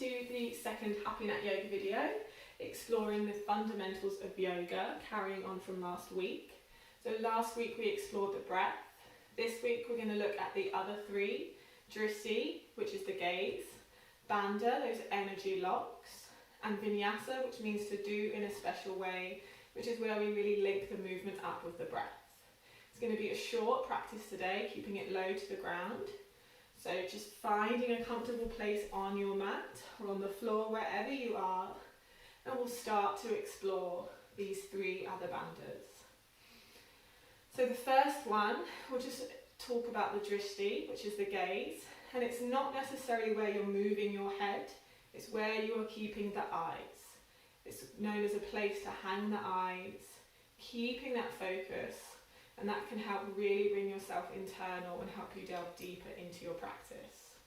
to the second Happy Nat Yoga video, exploring the fundamentals of yoga, carrying on from last week. So last week we explored the breath. This week we're going to look at the other three: Drishti, which is the gaze; Bandha, those energy locks; and Vinyasa, which means to do in a special way, which is where we really link the movement up with the breath. It's going to be a short practice today, keeping it low to the ground. So just finding a comfortable place on your mat or on the floor, wherever you are, and we'll start to explore these three other bandhas. So the first one, we'll just talk about the Drishti, which is the gaze, and it's not necessarily where you're moving your head, it's where you are keeping the eyes. It's known as a place to hang the eyes, keeping that focus, and that can help really bring yourself internal and help you delve deeper into your practice.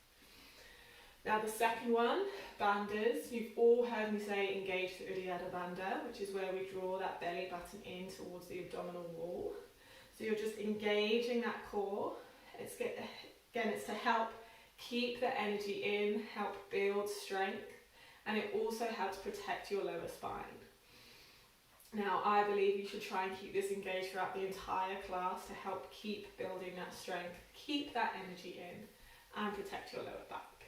Now the second one, bandhas, you've all heard me say engage the Uddiyana Bandha, which is where we draw that belly button in towards the abdominal wall. So you're just engaging that core. It's to help keep the energy in, help build strength, and it also helps protect your lower spine. Now, I believe you should try and keep this engaged throughout the entire class to help keep building that strength, keep that energy in, and protect your lower back.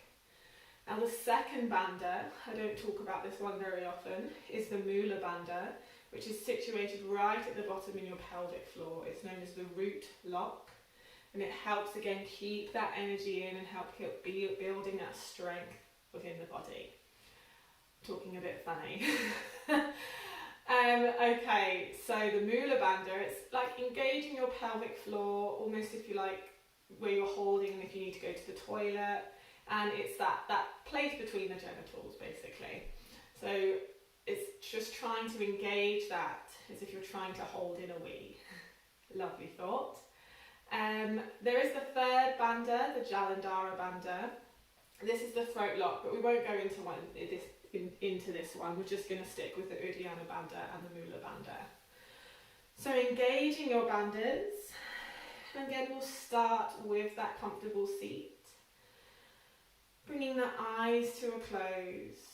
Now, the second bandha, I don't talk about this one very often, is the Mula Bandha, which is situated right at the bottom in your pelvic floor. It's known as the root lock, and it helps again keep that energy in and help building that strength within the body. Talking a bit funny. Okay, so the Mula Bandha, it's like engaging your pelvic floor, almost if you like, where you're holding and if you need to go to the toilet, and it's that place between the genitals basically. So it's just trying to engage that as if you're trying to hold in a wee. Lovely thought. There is the third bandha, the Jalandhara Bandha. This is the throat lock, but we won't go into this one. We're just going to stick with the Uddiyana Bandha and the Mula Bandha. So engaging your bandhas, and again we'll start with that comfortable seat, bringing the eyes to a close,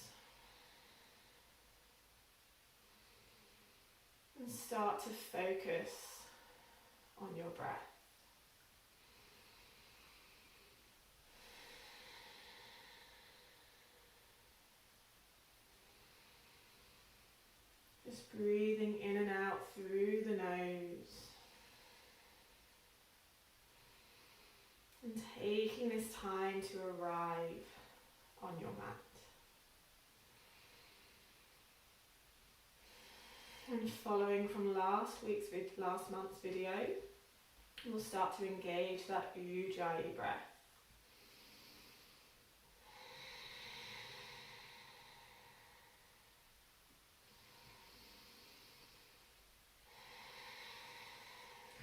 and start to focus on your breath. Just breathing in and out through the nose, and taking this time to arrive on your mat. And following from last month's video, we'll start to engage that Ujjayi breath.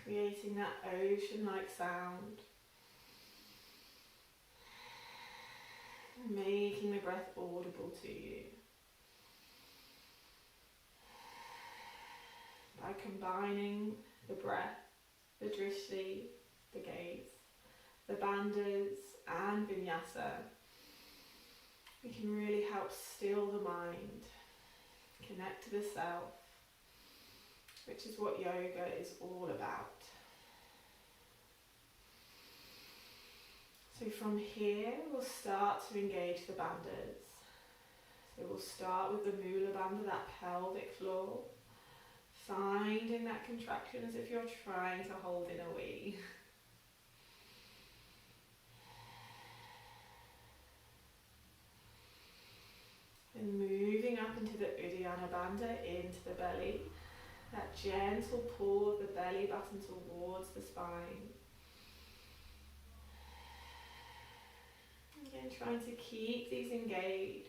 Creating that ocean-like sound, making the breath audible to you. By combining the breath, the Drishti, the gaze, the bandhas and Vinyasa, we can really help still the mind, connect to the self, which is what yoga is all about. So from here we'll start to engage the bandhas. So we'll start with the Mula Bandha, that pelvic floor, finding that contraction as if you're trying to hold in a wee. And moving up into the Uddiyana Bandha, into the belly, that gentle pull of the belly button towards the spine. Again, trying to keep these engaged.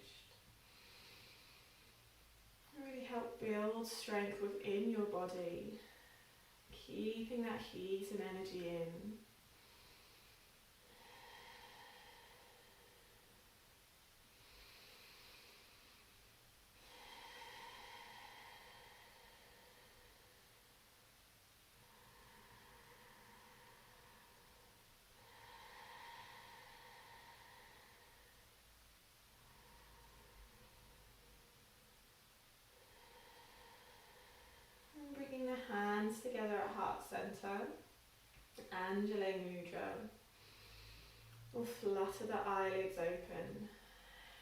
Really help build strength within your body, keeping that heat and energy in. hands together at heart center. Anjali Mudra. We'll flutter the eyelids open.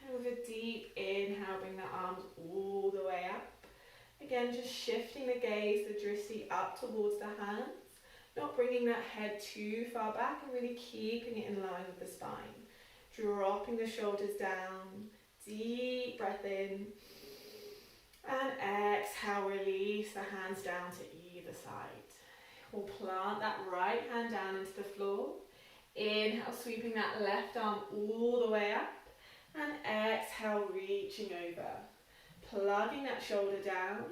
And with a deep inhale, bring the arms all the way up. Again, just shifting the gaze, the Drishti up towards the hands. Not bringing that head too far back and really keeping it in line with the spine. Dropping the shoulders down. Deep breath in. And exhale, release the hands down to either side. We'll plant that right hand down into the floor. Inhale, sweeping that left arm all the way up. And exhale, reaching over. Plugging that shoulder down.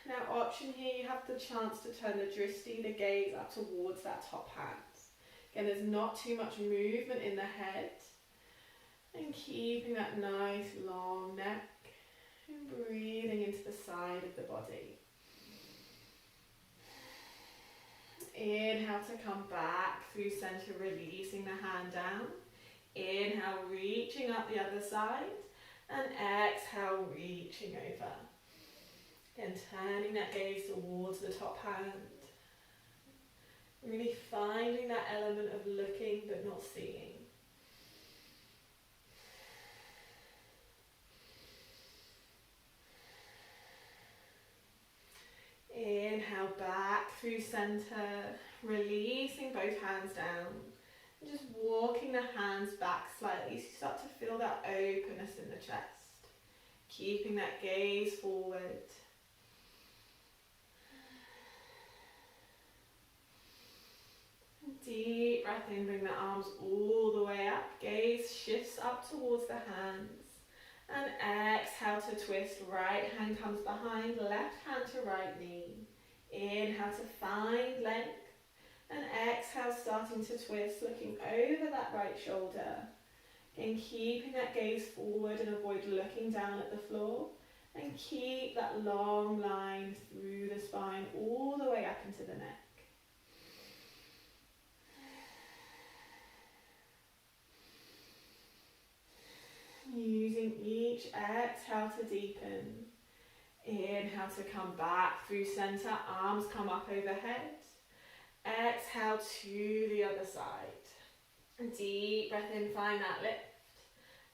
Now option here, you have the chance to turn the Drishti, the gaze up towards that top hand. Again, there's not too much movement in the head. And keeping that nice long neck. And breathing into the side of the body. Inhale to come back through center, releasing the hand down. Inhale, reaching up the other side. And exhale, reaching over. Again, turning that gaze towards the top hand. Really finding that element of looking but not seeing. Inhale back through center, releasing both hands down. And just walking the hands back slightly so you start to feel that openness in the chest. Keeping that gaze forward. Deep breath in, bring the arms all the way up. Gaze shifts up towards the hands. And exhale to twist. Right hand comes behind, left hand to right knee. Inhale to find length. And exhale, starting to twist, looking over that right shoulder. Again, keeping that gaze forward and avoid looking down at the floor. And keep that long line through the spine all the way up into the neck. Using each exhale to deepen. Inhale to come back through center, arms come up overhead. Exhale to the other side. Deep breath in, find that lift.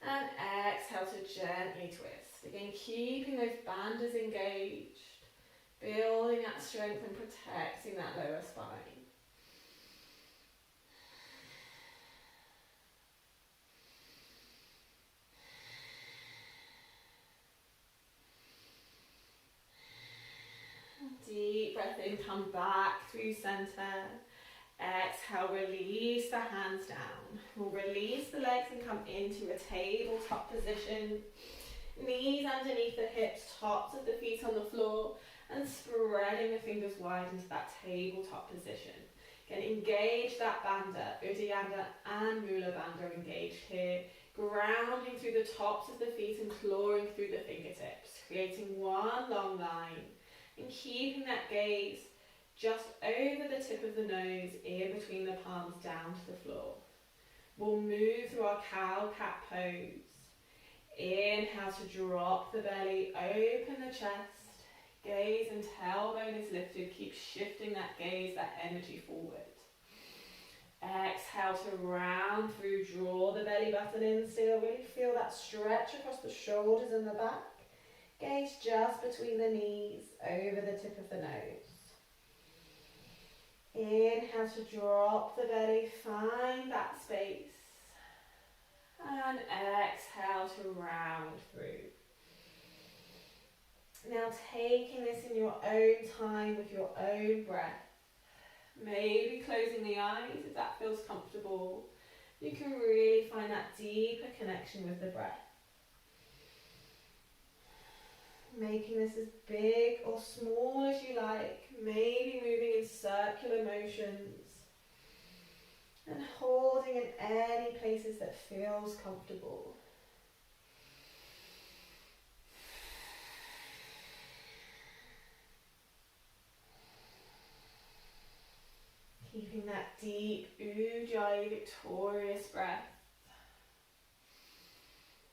And exhale to gently twist. Again, keeping those bandhas engaged. Building that strength and protecting that lower spine. Deep breath in, come back through center. Exhale, release the hands down. We'll release the legs and come into a tabletop position. Knees underneath the hips, tops of the feet on the floor, and spreading the fingers wide into that tabletop position. Again, engage that bandha, Uddiyana and Mula bandha engaged here. Grounding through the tops of the feet and clawing through the fingertips, creating one long line. And keeping that gaze just over the tip of the nose, in between the palms, down to the floor. We'll move through our cow-cat pose. Inhale to drop the belly, open the chest, gaze and tailbone is lifted. Keep shifting that gaze, that energy forward. Exhale to round through, draw the belly button in still. Really feel that stretch across the shoulders and the back. Gaze just between the knees, over the tip of the nose. Inhale to drop the belly, find that space. And exhale to round through. Now taking this in your own time with your own breath. Maybe closing the eyes if that feels comfortable. You can really find that deeper connection with the breath. Making this as big or small as you like, maybe moving in circular motions and holding in any places that feels comfortable. Keeping that deep Ujjayi victorious breath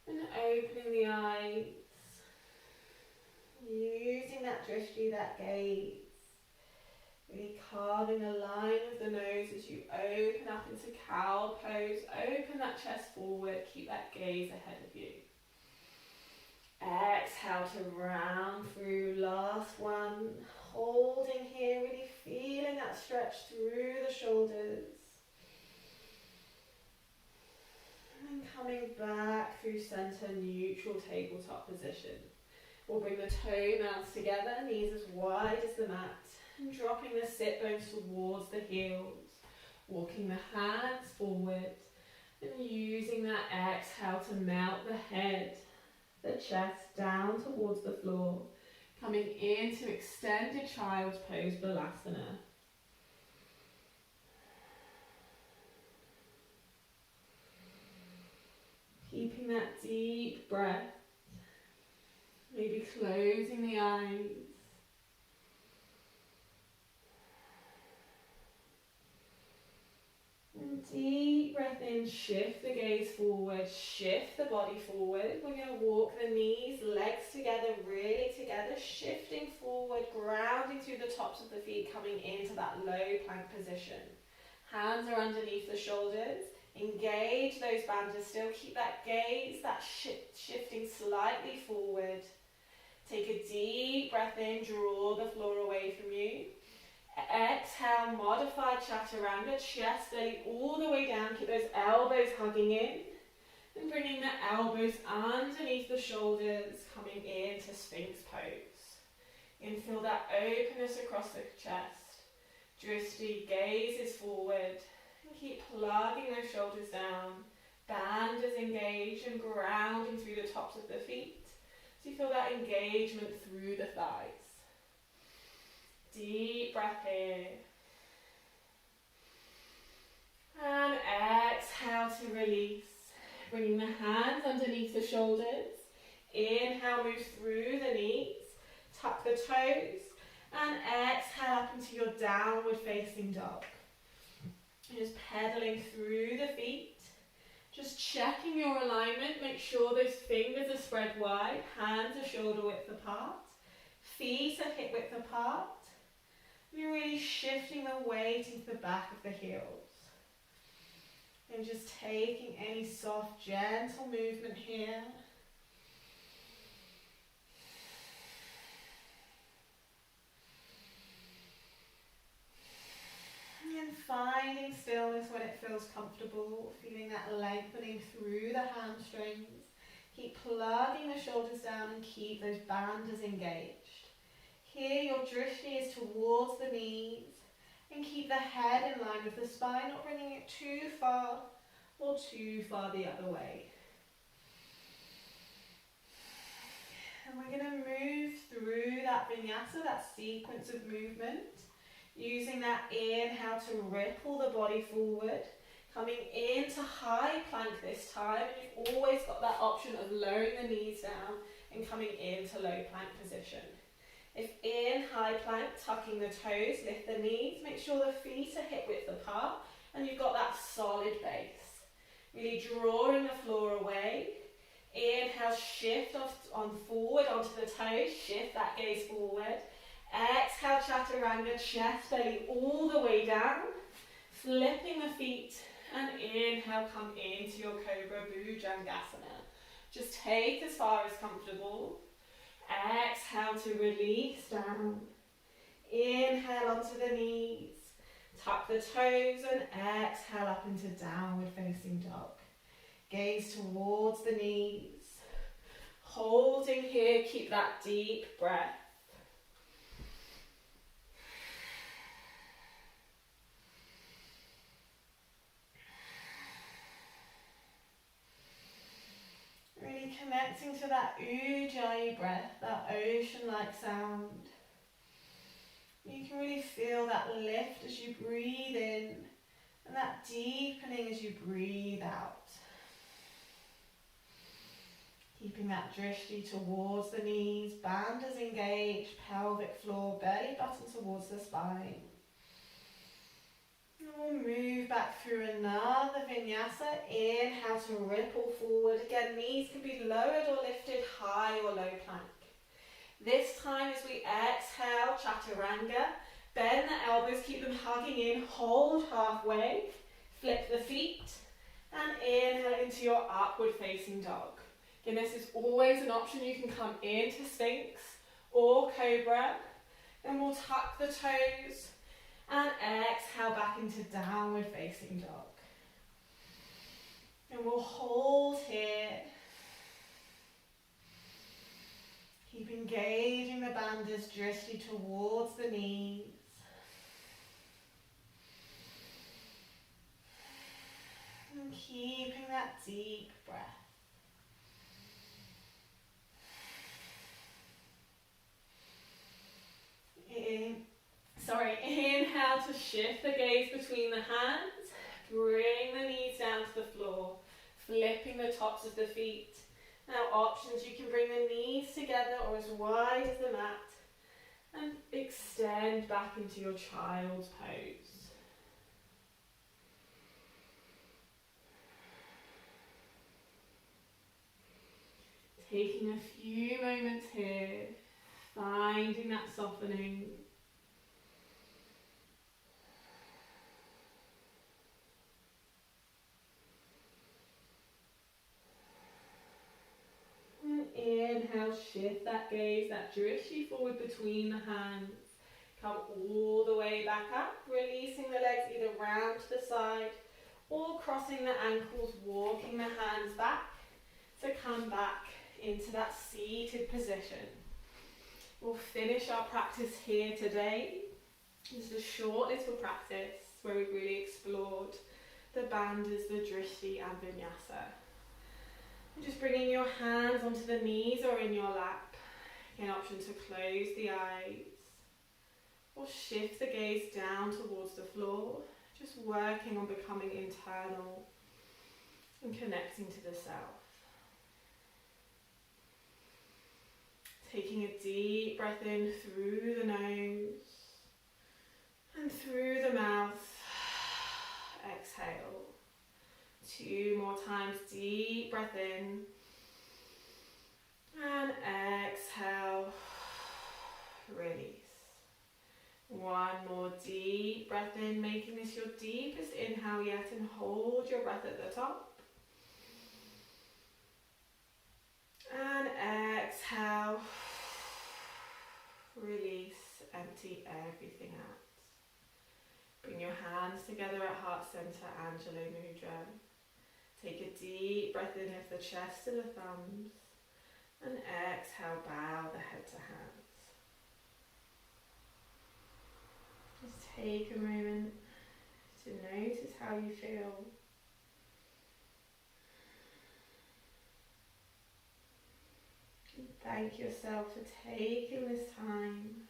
and opening the eyes. Using that drishti, that gaze, Really carving a line with the nose as you open up into cow pose. Open that chest forward, keep that gaze ahead of you. Exhale to round through, last one. Holding here, really feeling that stretch through the shoulders. And coming back through center, neutral tabletop position. We'll bring the toenails together, knees as wide as the mat. And dropping the sit bones towards the heels. Walking the hands forward. And using that exhale to melt the head, the chest down towards the floor. Coming into extended child's pose, Balasana. Keeping that deep breath. Maybe closing the eyes. And deep breath in, shift the gaze forward, shift the body forward. We're going to walk the knees, legs together, really together, shifting forward, grounding through the tops of the feet, coming into that low plank position. Hands are underneath the shoulders. Engage those bandhas still. Keep that gaze, that shifting slightly forward. Take a deep breath in, draw the floor away from you. Exhale, modified chaturanga, chest belly all the way down. Keep those elbows hugging in. And bringing the elbows underneath the shoulders, coming into Sphinx pose. And feel that openness across the chest. Drishti, gazes forward. And keep plugging those shoulders down. Bandhas engage and grounding through the tops of the feet. So you feel that engagement through the thighs. Deep breath in. And exhale to release. Bringing the hands underneath the shoulders. Inhale, move through the knees. Tuck the toes. And exhale up into your downward facing dog. Just pedaling through the feet. Just checking your alignment. Make sure those fingers are spread wide. Hands are shoulder width apart. Feet are hip width apart. You're really shifting the weight into the back of the heels. And just taking any soft, gentle movement here. And finding stillness when it feels comfortable. Feeling that lengthening through the hamstrings. Keep plugging the shoulders down and keep those bandhas engaged. Here your drishti is towards the knees and keep the head in line with the spine, not bringing it too far or too far the other way. And we're going to move through that vinyasa, that sequence of movement, using that inhale to ripple the body forward, coming into high plank this time. And you've always got that option of lowering the knees down and coming into low plank position. If in high plank, tucking the toes, lift the knees, make sure the feet are hip width apart and you've got that solid base. Really drawing the floor away. Inhale, shift on forward onto the toes, shift that gaze forward. Exhale, chaturanga, chest belly all the way down. Flipping the feet and inhale, come into your cobra bhujangasana. Just take as far as comfortable. Exhale to release down. Inhale onto the knees. Tuck the toes and exhale up into downward facing dog. Gaze towards the knees. Holding here, keep that deep breath. Really connecting to that ujjayi breath, that ocean-like sound. You can really feel that lift as you breathe in and that deepening as you breathe out. Keeping that drishti towards the knees, bandhas engaged, pelvic floor, belly button towards the spine. And we'll move back through another vinyasa. Inhale to ripple forward. Again, knees can be lowered or lifted, high or low plank. This time as we exhale, chaturanga, Bend the elbows, keep them hugging in, hold halfway, flip the feet, and inhale into your upward facing dog. Again, this is always an option. You can come into Sphinx or Cobra, and we'll tuck the toes and exhale back into downward facing dog. And we'll hold here. Keep engaging the Bandhas, Drishti towards the knees. And keeping that deep breath. Inhale to shift the gaze between the hands. Bring the knees down to the floor. Flipping the tops of the feet. Now options, you can bring the knees together or as wide as the mat. And extend back into your child's pose. Taking a few moments here, finding that softening. And inhale, shift that gaze, that drishti forward between the hands. Come all the way back up, releasing the legs either round to the side or crossing the ankles, walking the hands back. So come back into that seated position. We'll finish our practice here today. This is a short little practice where we've really explored the Bandhas, the Drishti and Vinyasa. And just bringing your hands onto the knees or in your lap. An option to close the eyes or shift the gaze down towards the floor. Just working on becoming internal and connecting to the self. Taking a deep breath in through the nose and through the mouth. Exhale. 2 more times. Deep breath in and exhale. Release. 1 more deep breath in, making this your deepest inhale yet, and hold your breath at the top. And exhale, release, empty everything out. Bring your hands together at heart center, Anjali Mudra. Take a deep breath in, lift the chest to the thumbs, and exhale, bow the head to hands. Just take a moment to notice how you feel. Thank yourself for taking this time,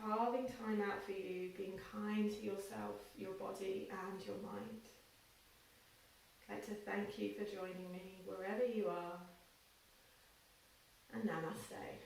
carving time out for you, being kind to yourself, your body and your mind. I'd like to thank you for joining me wherever you are, and namaste.